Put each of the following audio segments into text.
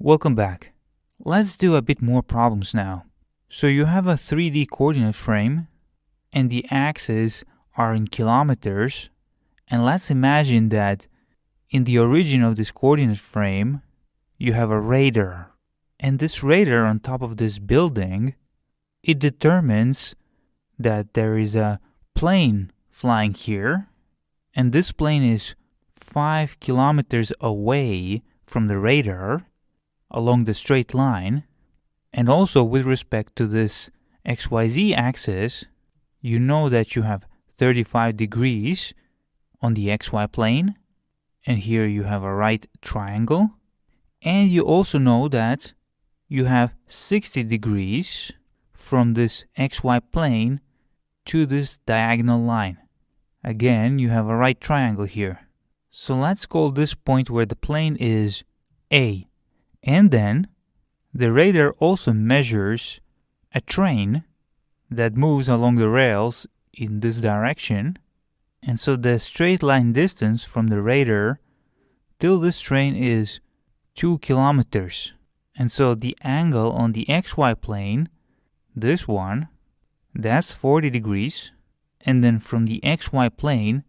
Welcome back. Let's do a bit more problems now. So you have a 3D coordinate frame and the axes are in kilometers, and let's imagine that in the origin of this coordinate frame you have a radar, and this radar on top of this building, it determines that there is a plane flying here, and this plane is 5 kilometers away from the radar along the straight line. And also with respect to this XYZ axis, you know that you have 35 degrees on the XY plane, and here you have a right triangle, and you also know that you have 60 degrees from this XY plane to this diagonal line. Again, you have a right triangle here. So let's call this point where the plane is A. And then the radar also measures a train that moves along the rails in this direction. And so the straight line distance from the radar till this train is 2 kilometers. And so the angle on the XY plane, this one, that's 40 degrees. And then from the XY plane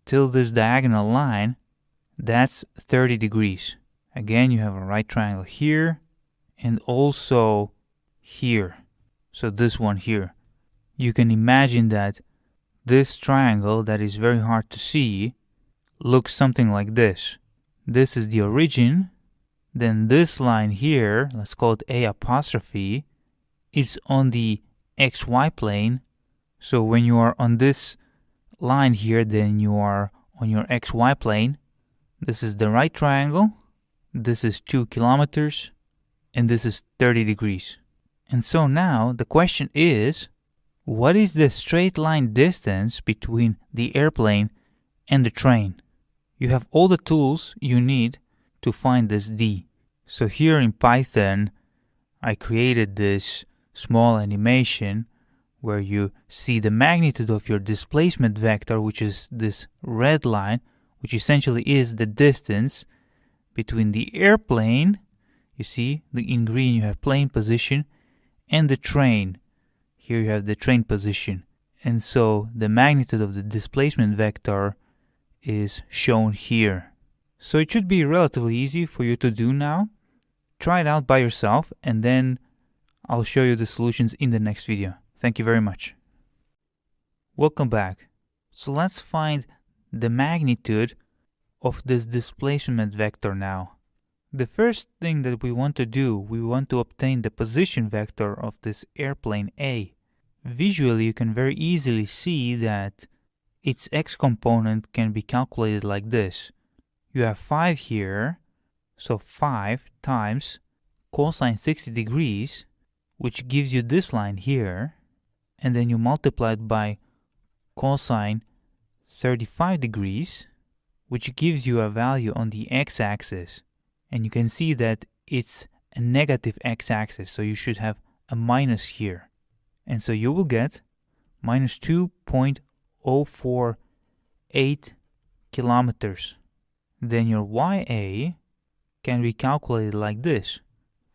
till this diagonal line, that's 30 degrees. Again, you have a right triangle here and also here. So this one here. You can imagine that this triangle that is very hard to see looks something like this. This is the origin. Then this line here, let's call it A apostrophe, is on the XY plane. So when you are on this line here, then you are on your XY plane. This is the right triangle. This is 2 kilometers. And this is 30 degrees. And so now the question is, what is the straight line distance between the airplane and the train? You have all the tools you need to find this D. So here in Python, I created this small animation where you see the magnitude of your displacement vector, which is this red line, which essentially is the distance between the airplane, you see, in green you have plane position, and the train. Here you have the train position. And so the magnitude of the displacement vector is shown here. So it should be relatively easy for you to do now. Try it out by yourself, and then I'll show you the solutions in the next video. Thank you very much. Welcome back. So let's find the magnitude of this displacement vector now. The first thing that we want to do, we want to obtain the position vector of this airplane A. Visually, you can very easily see that its x component can be calculated like this. You have 5 here, so 5 times cosine 60 degrees, which gives you this line here, and then you multiply it by cosine 35 degrees, which gives you a value on the x-axis. And you can see that it's a negative x-axis, so you should have a minus here. And so you will get minus 2.048 kilometers. Then your YA can be calculated like this.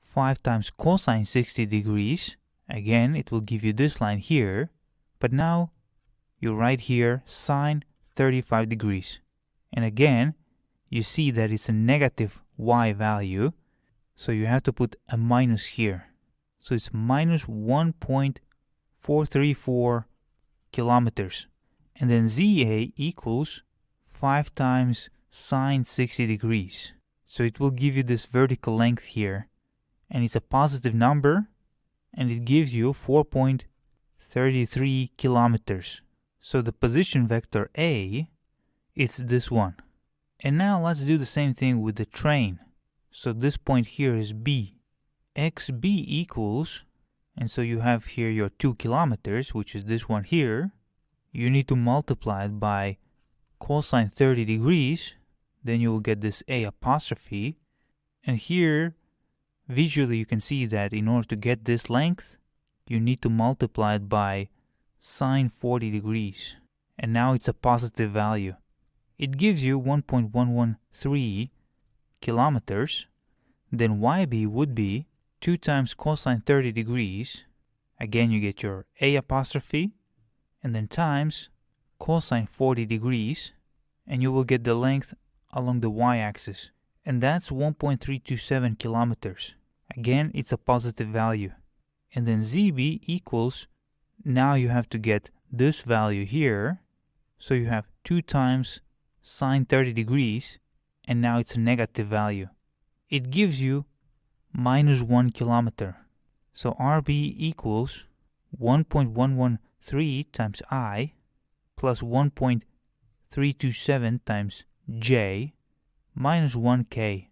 5 times cosine 60 degrees. Again, it will give you this line here. But now you write here sine 35 degrees. And again, you see that it's a negative y value, so you have to put a minus here. So it's minus 1.434 kilometers. And then ZA equals 5 times sine 60 degrees. So it will give you this vertical length here. And it's a positive number, and it gives you 4.33 kilometers. So the position vector A is this one. And now let's do the same thing with the train. So this point here is B. XB equals, and so you have here your 2 kilometers, which is this one here. You need to multiply it by cosine 30 degrees. Then you will get this A apostrophe. And here, visually you can see that in order to get this length, you need to multiply it by sine 40 degrees. And now it's a positive value. It gives you 1.113 kilometers. then YB would be 2 times cosine 30 degrees. Again, you get your A apostrophe, and then times cosine 40 degrees, and you will get the length along the y-axis. And that's 1.327 kilometers. Again, it's a positive value. And then ZB equals, now you have to get this value here. So you have 2 times sine 30 degrees, and now it's a negative value. It gives you minus 1 kilometer. So RB equals 1.113 times I plus 1.327 times J minus 1K.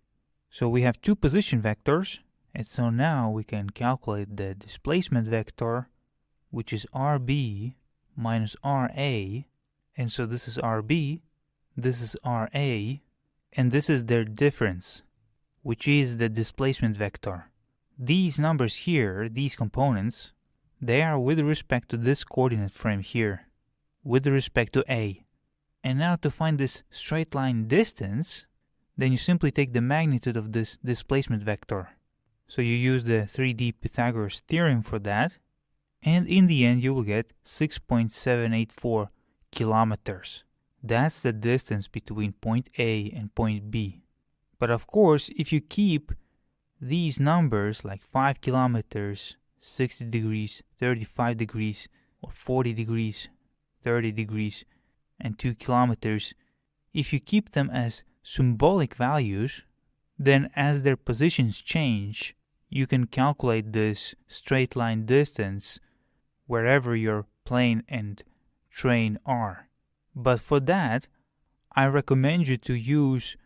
So we have two position vectors, and so now we can calculate the displacement vector, which is RB minus RA. And so this is RB, this is RA, and this is their difference, which is the displacement vector. These numbers here, these components, they are with respect to this coordinate frame here, with respect to A. And now to find this straight line distance, then you simply take the magnitude of this displacement vector. So you use the 3D Pythagoras theorem for that, and in the end you will get 6.784 kilometers. That's the distance between point A and point B. But of course, if you keep these numbers like 5 kilometers, 60 degrees, 35 degrees, or 40 degrees, 30 degrees, and 2 kilometers, if you keep them as symbolic values, then as their positions change, you can calculate this straight line distance wherever your plane and train are. But for that, I recommend you to use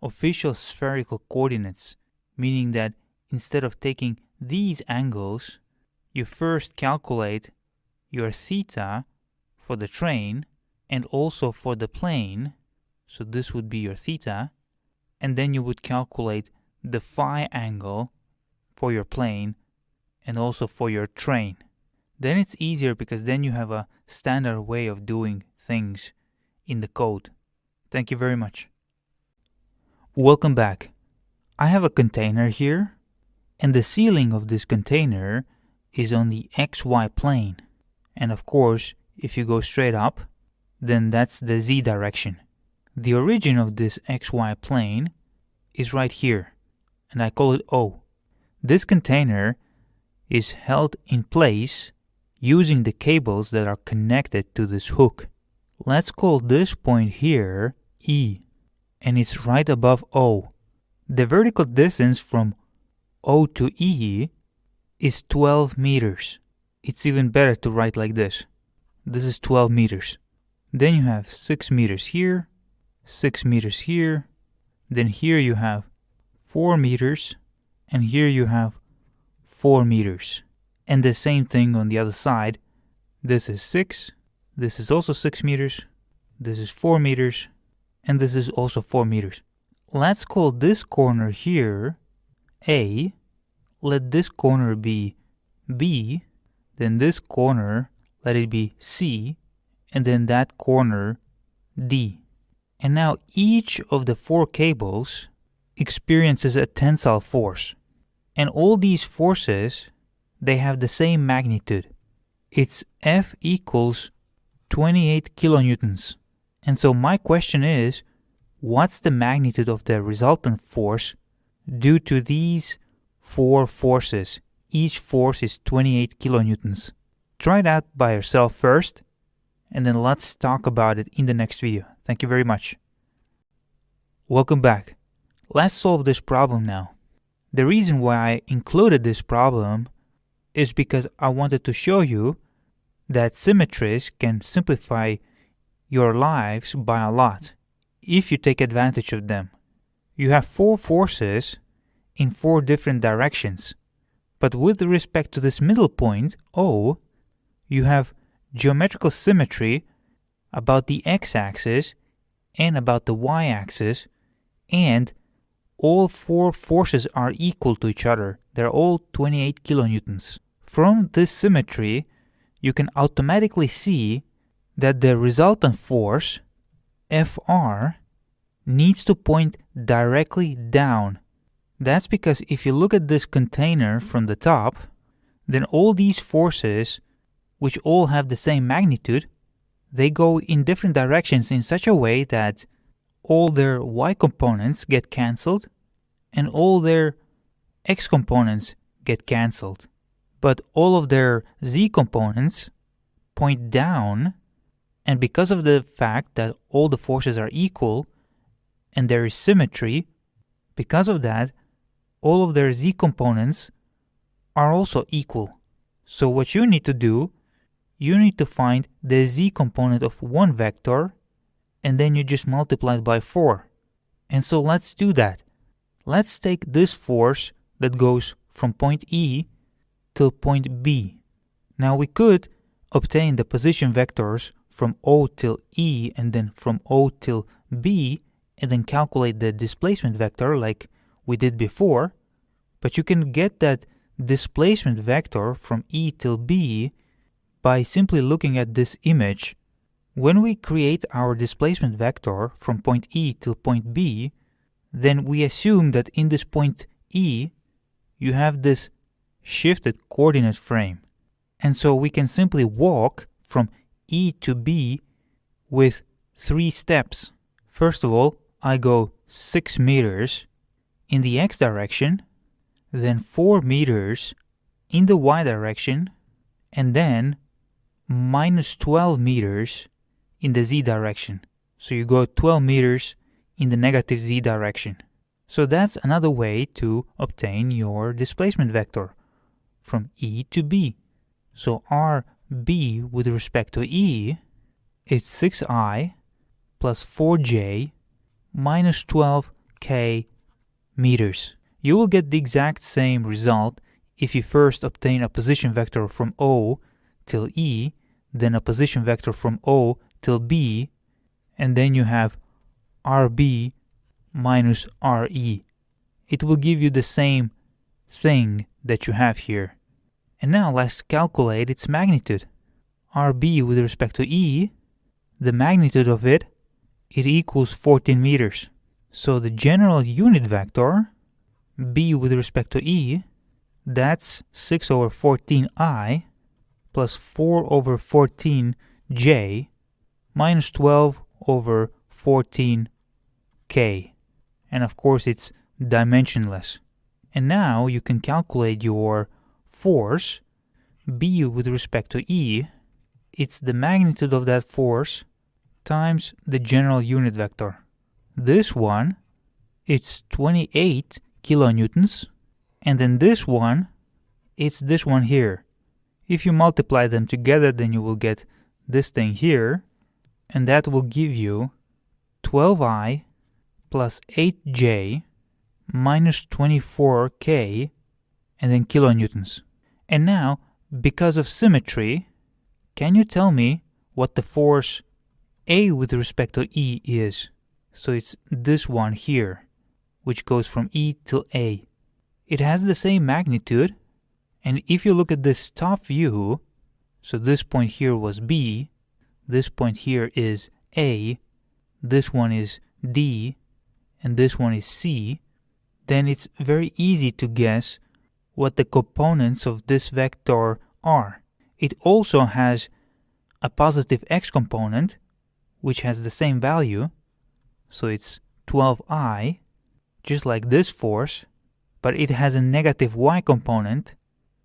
official spherical coordinates, meaning that instead of taking these angles, you first calculate your theta for the train and also for the plane. So this would be your theta, and then you would calculate the phi angle for your plane and also for your train. Then it's easier because then you have a standard way of doing things in the code. Thank you very much. Welcome back. I have a container here, and the ceiling of this container is on the XY plane. And of course, if you go straight up, then that's the Z direction. The origin of this XY plane is right here, and I call it O. This container is held in place using the cables that are connected to this hook. Let's call this point here E, and it's right above O. The vertical distance from O to E is 12 meters. It's even better to write like this. This is 12 meters. Then you have 6 meters here, 6 meters here, then here you have 4 meters, and here you have 4 meters. And the same thing on the other side. This is 6, this is also 6 meters, this is 4 meters, and this is also 4 meters. Let's call this corner here A, let this corner be B, then this corner, let it be C, and then that corner D. And now each of the 4 cables experiences a tensile force. And all these forces, they have the same magnitude. It's F equals 28 kilonewtons. And so my question is, what's the magnitude of the resultant force due to these 4 forces? Each force is 28 kilonewtons. Try it out by yourself first, and then let's talk about it in the next video. Thank you very much. Welcome back. Let's solve this problem now. The reason why I included this problem is because I wanted to show you that symmetries can simplify your lives by a lot if you take advantage of them. You have 4 forces in 4 different directions, but with respect to this middle point, O, you have geometrical symmetry about the x-axis and about the y-axis, and all 4 forces are equal to each other. They're all 28 kilonewtons. From this symmetry, you can automatically see that the resultant force, Fr, needs to point directly down. That's because if you look at this container from the top, then all these forces, which all have the same magnitude, they go in different directions in such a way that all their y components get cancelled and all their x components get cancelled. But all of their z components point down, and because of the fact that all the forces are equal and there is symmetry, because of that, all of their z components are also equal. So what you need to do, you need to find the z component of one vector, and then you just multiply it by 4. And so let's do that. Let's take this force that goes from point E till point B. Now we could obtain the position vectors from O till E and then from O till B and then calculate the displacement vector like we did before, but you can get that displacement vector from E till B by simply looking at this image. When we create our displacement vector from point E till point B, then we assume that in this point E, you have this shifted coordinate frame. And so we can simply walk from E to B with 3 steps. First of all, I go 6 meters in the x direction, then 4 meters in the y direction, and then minus 12 meters in the z direction. So you go 12 meters in the negative z direction. So that's another way to obtain your displacement vector from E to B. So RB with respect to E is 6I plus 4J minus 12K meters. You will get the exact same result if you first obtain a position vector from O till E, then a position vector from O till B, and then you have RB minus RE. It will give you the same thing that you have here. And now let's calculate its magnitude. RB with respect to E, the magnitude of it equals 14 meters. So the general unit vector, B with respect to E, that's 6 over 14I plus 4 over 14J minus 12 over 14K. And of course it's dimensionless. And now you can calculate your force, B with respect to E. It's the magnitude of that force times the general unit vector. This one, it's 28 kilonewtons, and then this one, it's this one here. If you multiply them together, then you will get this thing here, and that will give you 12I plus 8J minus 24K, and then kilonewtons. And now, because of symmetry, can you tell me what the force A with respect to E is? So it's this one here, which goes from E till A. It has the same magnitude, and if you look at this top view, so this point here was B, this point here is A, this one is D, and this one is C, then it's very easy to guess what the components of this vector are. It also has a positive x component, which has the same value, so it's 12I, just like this force, but it has a negative y component,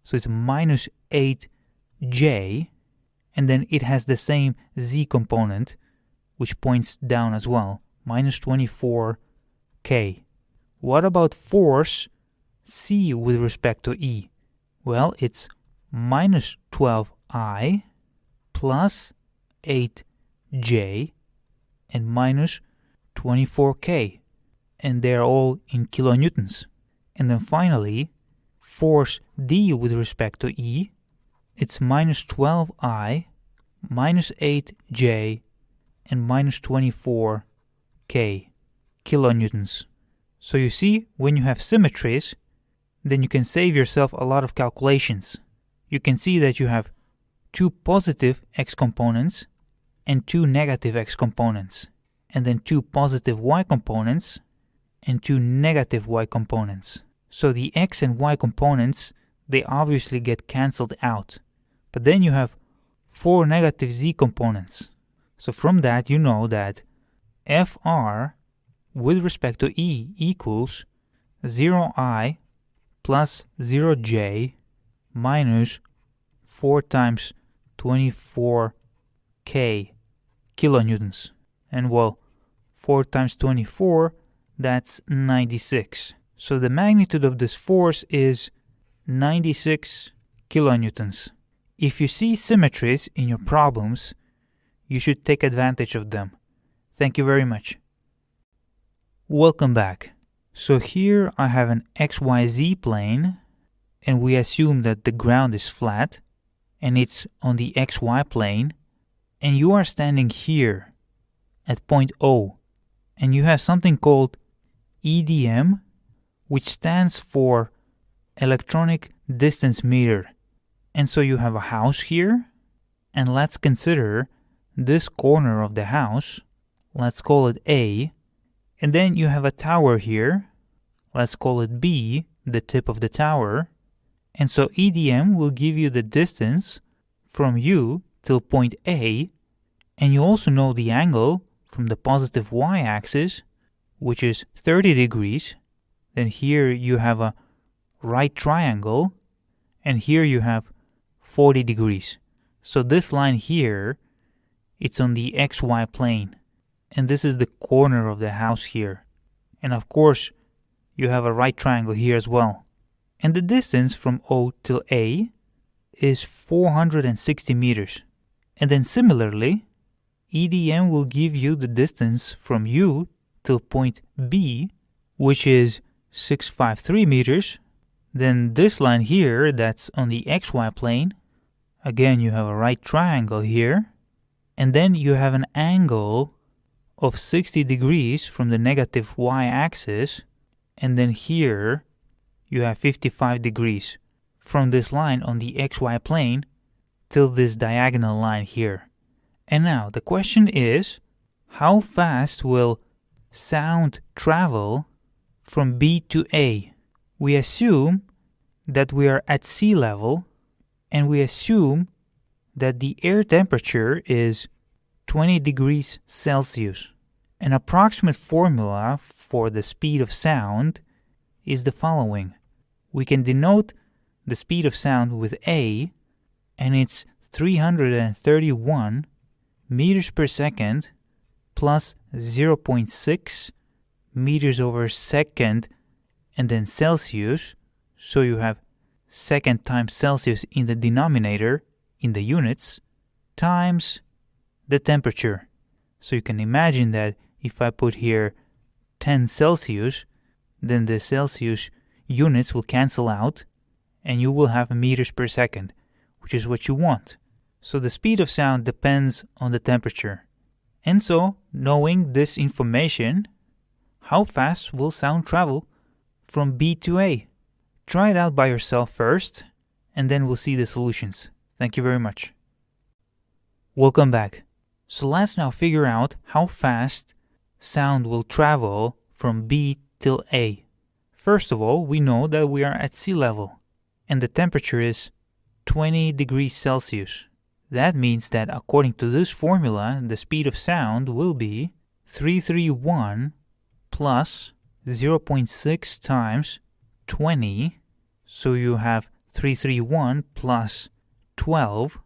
so it's minus 8J, and then it has the same z component, which points down as well, minus 24K. What about force C with respect to E? Well, it's minus 12I plus 8J and minus 24K, and they're all in kilonewtons. And then finally, force D with respect to E, it's minus 12I minus 8J and minus 24K kilonewtons. So you see, when you have symmetries, then you can save yourself a lot of calculations. You can see that you have 2 positive x components and 2 negative x components, and then 2 positive y components and 2 negative y components. So the x and y components, they obviously get cancelled out. But then you have 4 negative z components. So from that you know that Fr with respect to E equals 0I plus 0j minus 4 times 24k kilonewtons. And well, 4 times 24, that's 96. So the magnitude of this force is 96 kilonewtons. If you see symmetries in your problems, you should take advantage of them. Thank you very much. Welcome back. So here I have an XYZ plane, and we assume that the ground is flat, and it's on the XY plane, and you are standing here at point O, and you have something called EDM, which stands for electronic distance meter. And so you have a house here, and let's consider this corner of the house. Let's call it A. And then you have a tower here. Let's call it B, the tip of the tower. And so EDM will give you the distance from you till point A. And you also know the angle from the positive y-axis, which is 30 degrees. Then here you have a right triangle. And here you have 40 degrees. So this line here, it's on the XY plane. And this is the corner of the house here. And of course, you have a right triangle here as well. And the distance from O till A is 460 meters. And then similarly, EDM will give you the distance from you till point B, which is 653 meters. Then this line here, that's on the XY plane. Again, you have a right triangle here. And then you have an angle of 60 degrees from the negative y-axis, and then here you have 55 degrees from this line on the xy plane till this diagonal line here. And now the question is, how fast will sound travel from B to A? We assume that we are at sea level, and we assume that the air temperature is 20 degrees Celsius. An approximate formula for the speed of sound is the following. We can denote the speed of sound with A, and it's 331 meters per second plus 0.6 meters over second, and then Celsius, so you have second times Celsius in the denominator, in the units, times the temperature. So you can imagine that if I put here 10 Celsius, then the Celsius units will cancel out, and you will have meters per second, which is what you want. So the speed of sound depends on the temperature. And so, knowing this information, how fast will sound travel from B to A? Try it out by yourself first, and then we'll see the solutions. Thank you very much. Welcome back. So let's now figure out how fast sound will travel from B till A. First of all, we know that we are at sea level, and the temperature is 20 degrees Celsius. That means that according to this formula, the speed of sound will be 331 plus 0.6 times 20, so you have 331 plus 12,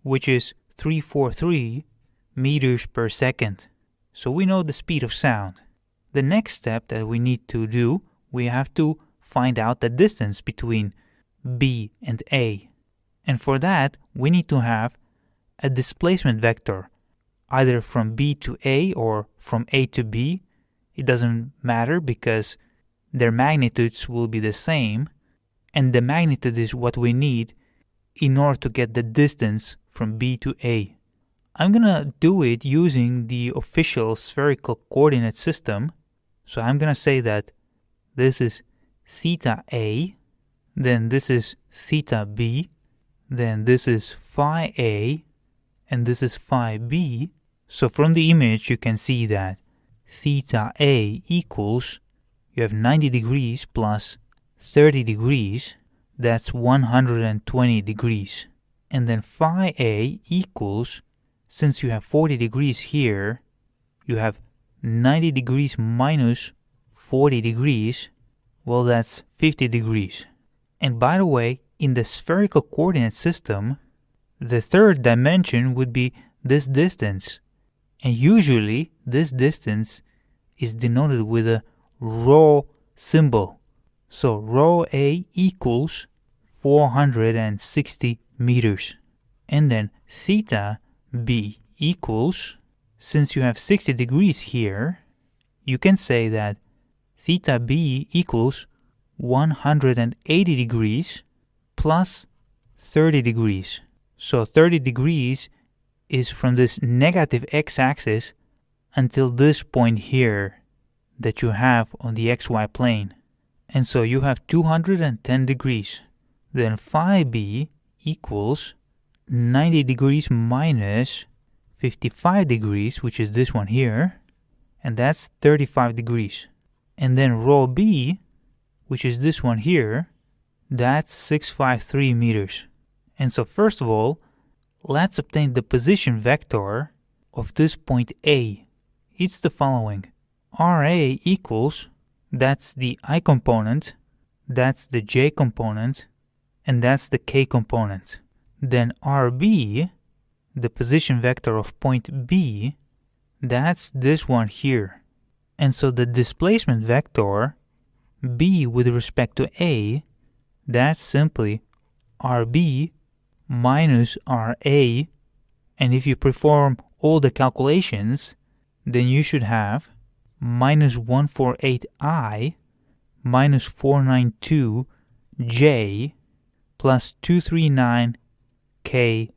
which is 343 meters per second. So we know the speed of sound. The next step that we need to do, we have to find out the distance between B and A. And for that, we need to have a displacement vector, either from B to A or from A to B. It doesn't matter because their magnitudes will be the same, and the magnitude is what we need in order to get the distance from B to A. I'm gonna do it using the official spherical coordinate system. So I'm gonna say that this is theta A, then this is theta B, then this is phi A, and this is phi B. So from the image you can see that theta A equals, you have 90 degrees plus 30 degrees, that's 120 degrees. And then phi A equals, since you have 40 degrees here, you have 90 degrees minus 40 degrees, well, that's 50 degrees. And by the way, in the spherical coordinate system, the third dimension would be this distance. And usually, this distance is denoted with a rho symbol. So rho A equals 460 meters. And then theta B equals, since you have 60 degrees here, you can say that theta B equals 180 degrees plus 30 degrees. So 30 degrees is from this negative x-axis until this point here that you have on the xy plane. And so you have 210 degrees. Then phi B equals 90 degrees minus 55 degrees, which is this one here, and that's 35 degrees. And then rho B, which is this one here, that's 653 meters. And so first of all, let's obtain the position vector of this point A. It's the following. RA equals, that's the I component, that's the J component, and that's the K component. Then RB, the position vector of point B, that's this one here. And so the displacement vector, B with respect to A, that's simply RB minus RA. And if you perform all the calculations, then you should have minus 148I minus 492J plus 239K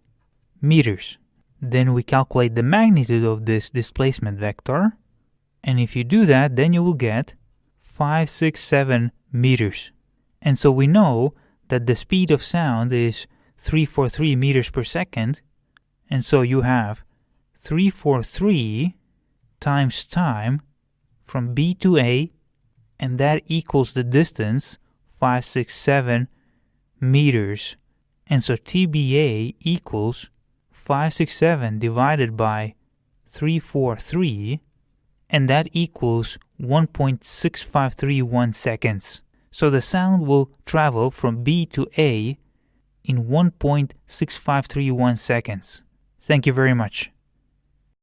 meters. Then we calculate the magnitude of this displacement vector. And if you do that, then you will get 567 meters. And so we know that the speed of sound is 343 meters per second. And so you have 343 times time from B to A, and that equals the distance 567 meters. And so TBA equals 567 divided by 343, and that equals 1.6531 seconds. So the sound will travel from B to A in 1.6531 seconds. Thank you very much.